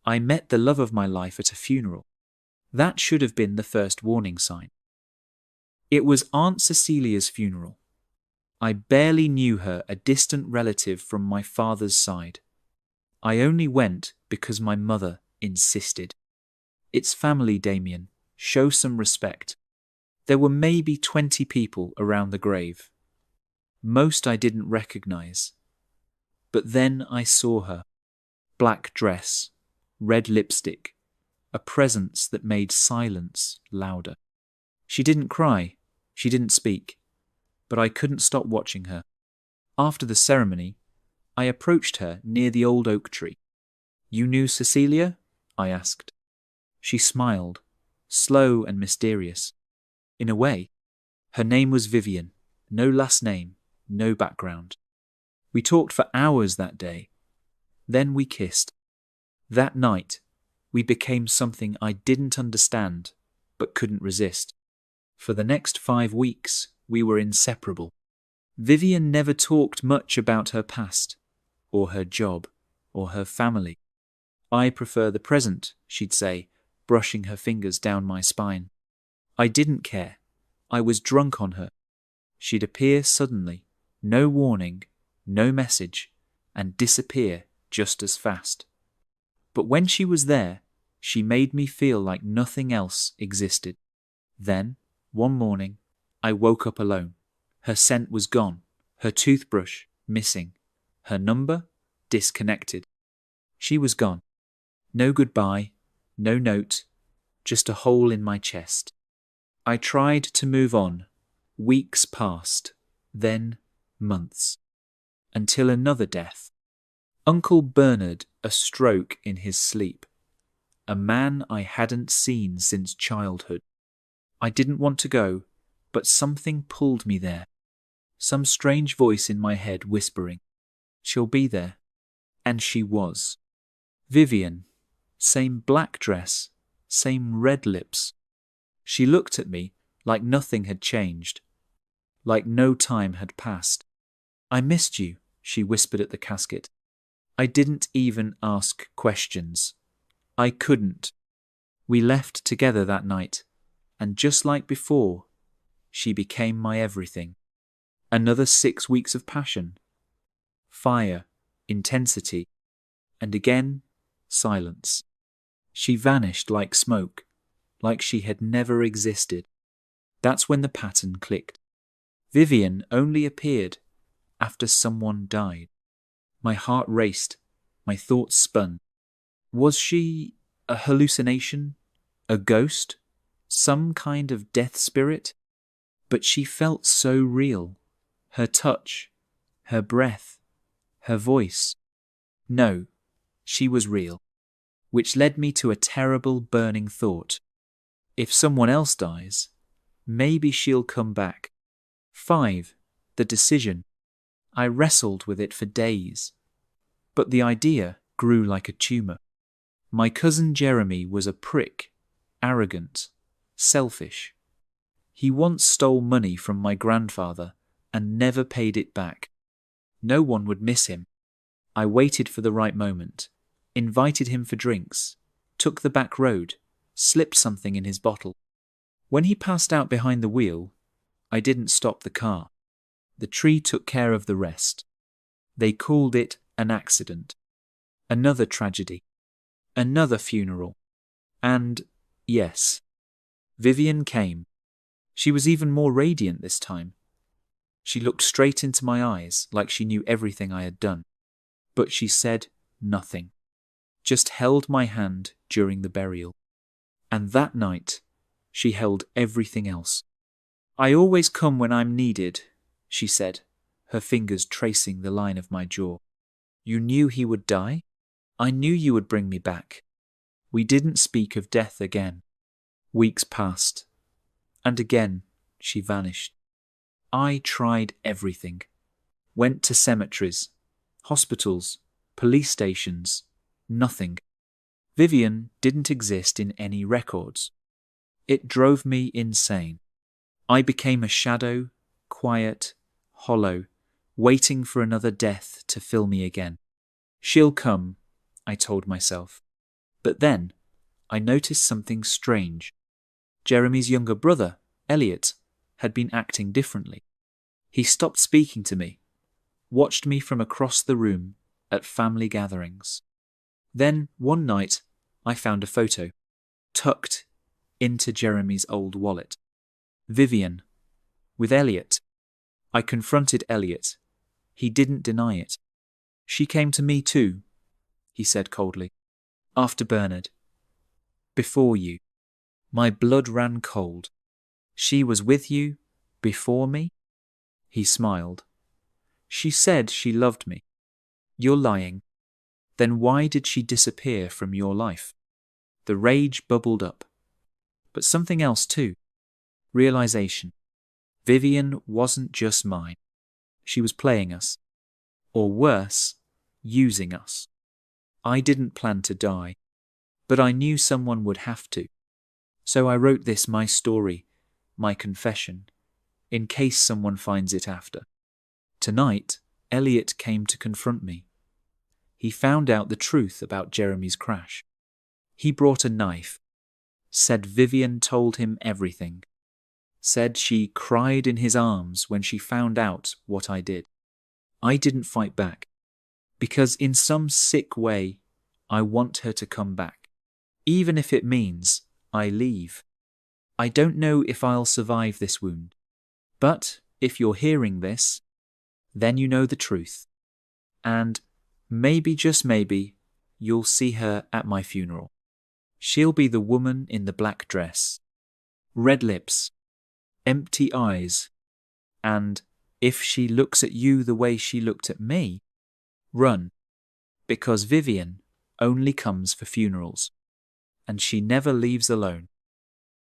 I met the love of my life at a funeral. That should have been the first warning sign. It was Aunt Cecilia's funeral. I barely knew her, a distant relative from my father's side. I only went because my mother insisted. It's family, Damien. Show some respect. There were maybe 20 people around the grave. Most I didn't recognize. But then I saw her. Black dress, red lipstick, a presence that made silence louder. She didn't cry, she didn't speak, but I couldn't stop watching her. After the ceremony, I approached her near the old oak tree. "You knew Cecilia?" I asked. She smiled, slow and mysterious. In a way, her name was Vivian, no last name, no background. We talked for hours that day. Then we kissed. That night, we became something I didn't understand, but couldn't resist. For the next 5 weeks, we were inseparable. Vivian never talked much about her past, or her job, or her family. "I prefer the present," she'd say, brushing her fingers down my spine. I didn't care. I was drunk on her. She'd appear suddenly, no warning, no message, and disappear just as fast. But when she was there, she made me feel like nothing else existed. Then, one morning, I woke up alone. Her scent was gone, her toothbrush missing, her number disconnected. She was gone. No goodbye, no note, just a hole in my chest. I tried to move on. Weeks passed, then months, until another death. Uncle Bernard, a stroke in his sleep. A man I hadn't seen since childhood. I didn't want to go, but something pulled me there. Some strange voice in my head whispering, "She'll be there." And she was. Vivian, same black dress, same red lips. She looked at me like nothing had changed, like no time had passed. "I missed you," she whispered at the casket. I didn't even ask questions. I couldn't. We left together that night, and just like before, she became my everything. Another 6 weeks of passion, fire, intensity, and again, silence. She vanished like smoke, like she had never existed. That's when the pattern clicked. Vivian only appeared after someone died. My heart raced, my thoughts spun. Was she a hallucination? A ghost? Some kind of death spirit? But she felt so real. Her touch, her breath, her voice. No, she was real. Which led me to a terrible burning thought. If someone else dies, maybe she'll come back. 5. The decision. I wrestled with it for days. But the idea grew like a tumour. My cousin Jeremy was a prick, arrogant, selfish. He once stole money from my grandfather and never paid it back. No one would miss him. I waited for the right moment, invited him for drinks, took the back road, slipped something in his bottle. When he passed out behind the wheel, I didn't stop the car. The tree took care of the rest. They called it an accident. Another tragedy. Another funeral. And, yes, Vivian came. She was even more radiant this time. She looked straight into my eyes like she knew everything I had done. But she said nothing. Just held my hand during the burial. And that night, she held everything else. "I always come when I'm needed," she said, her fingers tracing the line of my jaw. "You knew he would die? I knew you would bring me back." We didn't speak of death again. Weeks passed. And again, she vanished. I tried everything. Went to cemeteries, hospitals, police stations. Nothing. Vivian didn't exist in any records. It drove me insane. I became a shadow, quiet, hollow, waiting for another death to fill me again. "She'll come," I told myself. But then I noticed something strange. Jeremy's younger brother, Elliot, had been acting differently. He stopped speaking to me, watched me from across the room at family gatherings. Then, one night, I found a photo, tucked into Jeremy's old wallet. Vivian, with Elliot. I confronted Elliot. He didn't deny it. She came to me too, he said coldly. After Bernard. Before you. My blood ran cold. She was with you before me? He smiled. She said she loved me. You're lying. Then why did she disappear from your life? The rage bubbled up. But something else too. Realization. Vivian wasn't just mine. She was playing us. Or worse, using us. I didn't plan to die, but I knew someone would have to. So I wrote this my story, my confession, in case someone finds it after. Tonight, Elliot came to confront me. He found out the truth about Jeremy's crash. He brought a knife, said Vivian told him everything, said she cried in his arms when she found out what I did. I didn't fight back, because in some sick way, I want her to come back, even if it means I leave. I don't know if I'll survive this wound, but if you're hearing this, then you know the truth. And maybe, just maybe, you'll see her at my funeral. She'll be the woman in the black dress, red lips, empty eyes, and if she looks at you the way she looked at me, run, because Vivian only comes for funerals, and she never leaves alone.